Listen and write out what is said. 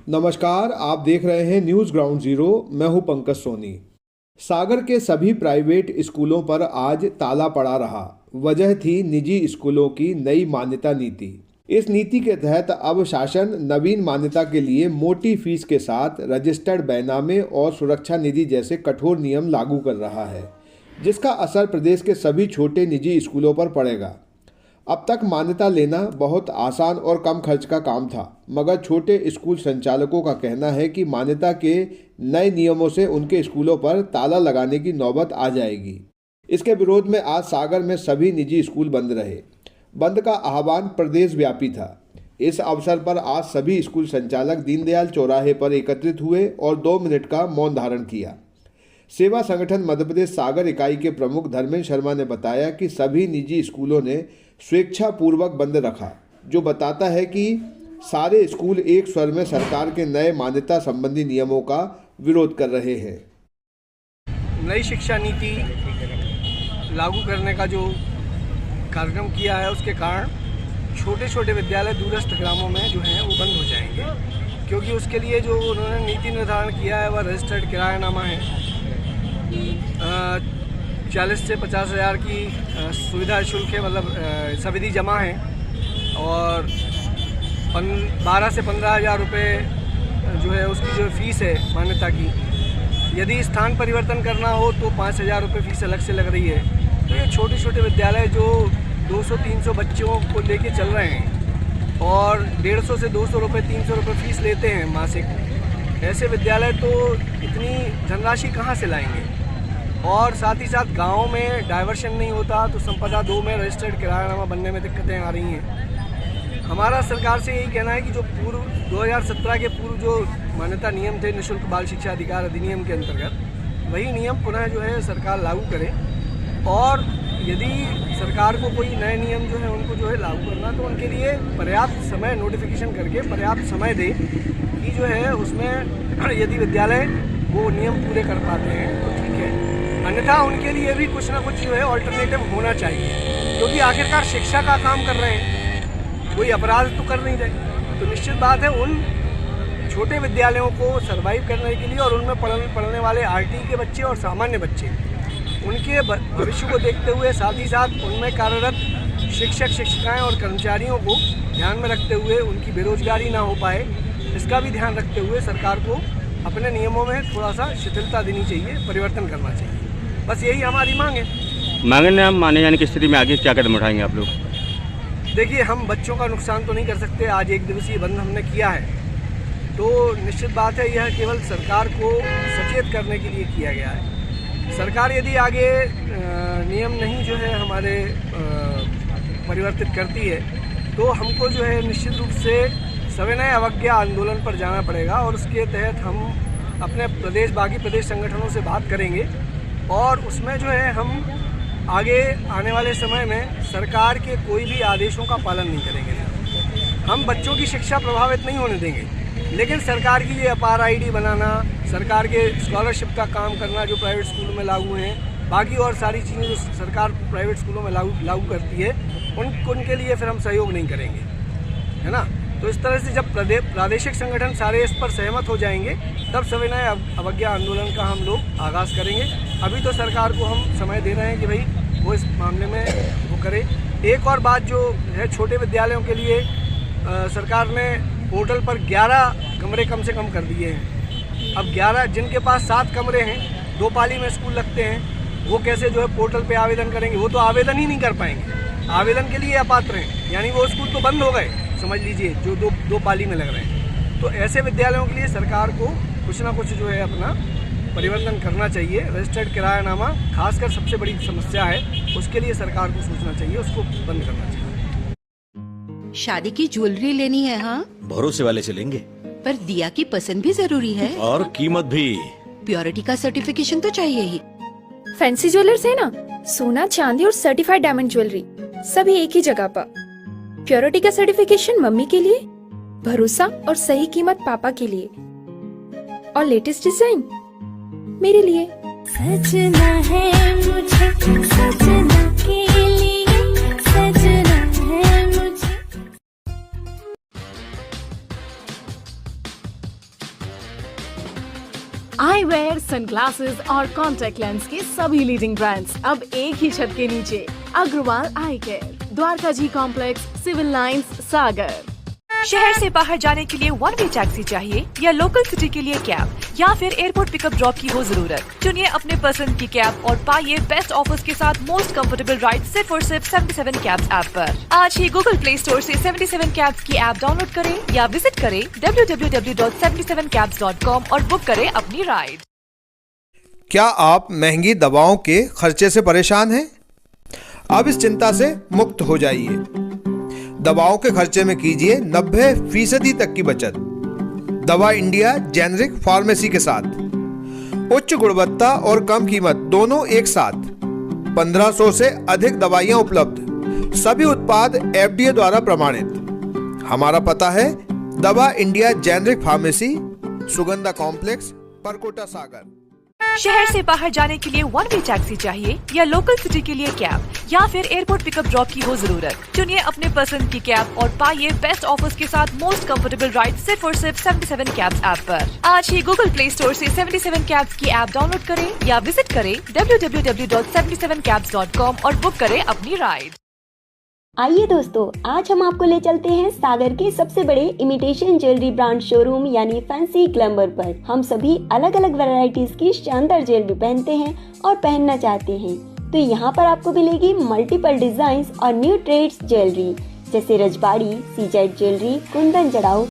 नमस्कार, आप देख रहे हैं न्यूज़ ग्राउंड जीरो। मैं हूं पंकज सोनी। सागर के सभी प्राइवेट स्कूलों पर आज ताला पड़ा रहा। वजह थी निजी स्कूलों की नई मान्यता नीति। इस नीति के तहत अब शासन नवीन मान्यता के लिए मोटी फीस के साथ रजिस्टर्ड बैनामे और सुरक्षा निधि जैसे कठोर नियम लागू कर रहा है, जिसका असर प्रदेश के सभी छोटे निजी स्कूलों पर पड़ेगा। अब तक मान्यता लेना बहुत आसान और कम खर्च का काम था, मगर छोटे स्कूल संचालकों का कहना है कि मान्यता के नए नियमों से उनके स्कूलों पर ताला लगाने की नौबत आ जाएगी। इसके विरोध में आज सागर में सभी निजी स्कूल बंद रहे। बंद का आह्वान प्रदेश व्यापी था। इस अवसर पर आज सभी स्कूल संचालक दीनदयाल चौराहे पर एकत्रित हुए और 2 मिनट का मौन धारण किया। सेवा संगठन मध्य प्रदेश सागर इकाई के प्रमुख धर्मेंद्र शर्मा ने बताया कि सभी निजी स्कूलों ने स्वेच्छापूर्वक बंद रखा, जो बताता है कि सारे स्कूल एक स्वर में सरकार के नए मान्यता संबंधी नियमों का विरोध कर रहे हैं। नई शिक्षा नीति लागू करने का जो कार्यक्रम किया है, उसके कारण छोटे छोटे विद्यालय दूरस्थ ग्रामों में जो हैं वो बंद हो जाएंगे, क्योंकि उसके लिए जो उन्होंने नीति निर्धारण किया है वह रजिस्टर्ड किरायानामा है। 40 से 50 हज़ार की सुविधा शुल्क है, मतलब सब्सिडी जमा है, और 12 से 15 हज़ार रुपये जो है उसकी जो फीस है मान्यता की। यदि स्थान परिवर्तन करना हो तो 5 हज़ार रुपये फीस अलग से लग रही है। तो ये छोटे छोटे विद्यालय जो 200-300 बच्चों को लेके चल रहे हैं और 150 से 200 रुपये 300 रुपये फीस लेते हैं मासिक, ऐसे विद्यालय तो इतनी धनराशि कहाँ से लाएंगे। और साथ ही साथ गाँव में डाइवर्शन नहीं होता तो संपदा 2 में रजिस्टर्ड किरायानामा बनने में दिक्कतें आ रही हैं। हमारा सरकार से यही कहना है कि जो पूर्व 2017 के पूर्व जो मान्यता नियम थे निःशुल्क बाल शिक्षा अधिकार अधिनियम के अंतर्गत, वही नियम पुनः जो है सरकार लागू करे। और यदि सरकार को कोई नए नियम जो है उनको जो है लागू करना, तो उनके लिए पर्याप्त समय नोटिफिकेशन करके पर्याप्त समय दे कि जो है उसमें यदि विद्यालय वो नियम पूरे कर पाते हैं तो ठीक है, अन्यथा उनके लिए भी कुछ ना कुछ जो है ऑल्टरनेटिव होना चाहिए, क्योंकि आखिरकार शिक्षा का काम कर रहे हैं, कोई अपराध तो कर नहीं रहे। तो निश्चित बात है उन छोटे विद्यालयों को सर्वाइव करने के लिए और उनमें पढ़ने वाले आरटी के बच्चे और सामान्य बच्चे, उनके भविष्य को देखते हुए, साथ ही साथ उनमें कार्यरत शिक्षक शिक्षिकाएं और कर्मचारियों को ध्यान में रखते हुए उनकी बेरोजगारी ना हो पाए, इसका भी ध्यान रखते हुए सरकार को अपने नियमों में थोड़ा सा शिथिलता देनी चाहिए, परिवर्तन करना चाहिए। बस यही हमारी मांग है। मांगने माने जाने की स्थिति में आगे क्या कदम उठाएंगे आप लोग? देखिए, हम बच्चों का नुकसान तो नहीं कर सकते। आज 1 दिवसीय बंद हमने किया है, तो निश्चित बात है यह केवल सरकार को सचेत करने के लिए किया गया है। सरकार यदि आगे नियम नहीं जो है हमारे परिवर्तित करती है, तो हमको जो है निश्चित रूप से सविनय अवज्ञा आंदोलन पर जाना पड़ेगा, और उसके तहत हम अपने बाकी प्रदेश संगठनों से बात करेंगे, और उसमें जो है हम आगे आने वाले समय में सरकार के कोई भी आदेशों का पालन नहीं करेंगे। हम बच्चों की शिक्षा प्रभावित नहीं होने देंगे, लेकिन सरकार की ये अपार आईडी बनाना, सरकार के स्कॉलरशिप का काम करना जो प्राइवेट स्कूलों में लागू हैं, बाकी और सारी चीज़ें जो सरकार प्राइवेट स्कूलों में लागू करती है, उनके लिए फिर हम सहयोग नहीं करेंगे, है ना। तो इस तरह से जब प्रादेशिक संगठन सारे इस पर सहमत हो जाएंगे, तब सविनय अवज्ञा आंदोलन का हम लोग आगाज़ करेंगे। अभी तो सरकार को हम समय दे रहे हैं कि भाई वो इस मामले में वो करे। एक और बात जो है, छोटे विद्यालयों के लिए सरकार ने पोर्टल पर 11 कमरे कम से कम कर दिए हैं। अब 11, जिनके पास 7 कमरे हैं, 2 पाली में स्कूल लगते हैं, वो कैसे जो है पोर्टल पे आवेदन करेंगे? वो तो आवेदन ही नहीं कर पाएंगे, आवेदन के लिए अपात्र हैं, यानी वो स्कूल तो बंद हो गए, समझ लीजिए, जो दो पाली में लग रहे हैं। तो ऐसे विद्यालयों के लिए सरकार को कुछ ना कुछ जो है अपना परिवर्तन करना चाहिए। रजिस्टर्ड किरायानामा खासकर सबसे बड़ी समस्या है, उसके लिए सरकार को सोचना चाहिए, उसको बंद करना चाहिए। शादी की ज्वेलरी लेनी है? हाँ, भरोसे वाले से लेंगे, पर दिया की पसंद भी जरूरी है, और कीमत भी। प्योरिटी का सर्टिफिकेशन तो चाहिए ही। फैंसी ज्वेलर्स है ना, सोना चांदी और सर्टिफाइड डायमंड ज्वेलरी सभी एक ही जगह पर। प्योरिटी का सर्टिफिकेशन मम्मी के लिए, भरोसा और सही कीमत पापा के लिए, और लेटेस्ट डिजाइन मेरे लिए। सजना है मुझे, सजना के लिए, सजना है मुझे। सनग्लासेस और कॉन्टैक्ट लेंस के सभी लीडिंग ब्रांड्स अब एक ही छत के नीचे। अग्रवाल आई केयर, द्वारका जी कॉम्प्लेक्स, सिविल लाइंस, सागर। शहर से बाहर जाने के लिए वन वे टैक्सी चाहिए या लोकल सिटी के लिए कैब या फिर एयरपोर्ट पिकअप ड्रॉप की हो जरूरत? चुनिए अपने पसंद की कैब और पाइए बेस्ट ऑफर्स के साथ मोस्ट कंफर्टेबल राइड सिर्फ और सिर्फ 77 कैब्स ऐप पर। आज ही गूगल प्ले स्टोर से 77 कैब्स की ऐप डाउनलोड करें या विजिट करें www.77cabs.com और बुक करें अपनी राइड। क्या आप महंगी दवाओं के खर्चे से परेशान हैं? अब इस चिंता से मुक्त हो जाइए। दवाओं के खर्चे में कीजिए 90% तक की बचत। दवा इंडिया जेनेरिक फार्मेसी के साथ उच्च गुणवत्ता और कम कीमत दोनों एक साथ। 1500 से अधिक दवाइयां उपलब्ध, सभी उत्पाद FDA द्वारा प्रमाणित। हमारा पता है Dava India generic pharmacy, Sugandha complex, Parkota, Sagar. शहर से बाहर जाने के लिए वन वे टैक्सी चाहिए या लोकल सिटी के लिए कैब या फिर एयरपोर्ट पिकअप ड्रॉप की हो जरूरत? चुनिए अपने पसंद की कैब और पाइए बेस्ट ऑफर्स के साथ मोस्ट कंफर्टेबल राइड सिर्फ और सिर्फ 77 कैब्स ऐप पर। आज ही गूगल प्ले स्टोर से 77 कैब्स की ऐप डाउनलोड करें या विजिट करें www.77cabs.com और बुक करें अपनी राइड। आइए दोस्तों, आज हम आपको ले चलते हैं सागर के सबसे बड़े इमिटेशन ज्वेलरी ब्रांड शोरूम यानी फैंसी ग्लैमर पर। हम सभी अलग अलग वैरायटीज की शानदार ज्वेलरी पहनते हैं और पहनना चाहते हैं, तो यहाँ पर आपको मिलेगी मल्टीपल डिजाइन और न्यू ट्रेड्स ज्वेलरी जैसे रजवाड़ी, सीजेड ज्वेलरी, कुंदन जड़ाऊ,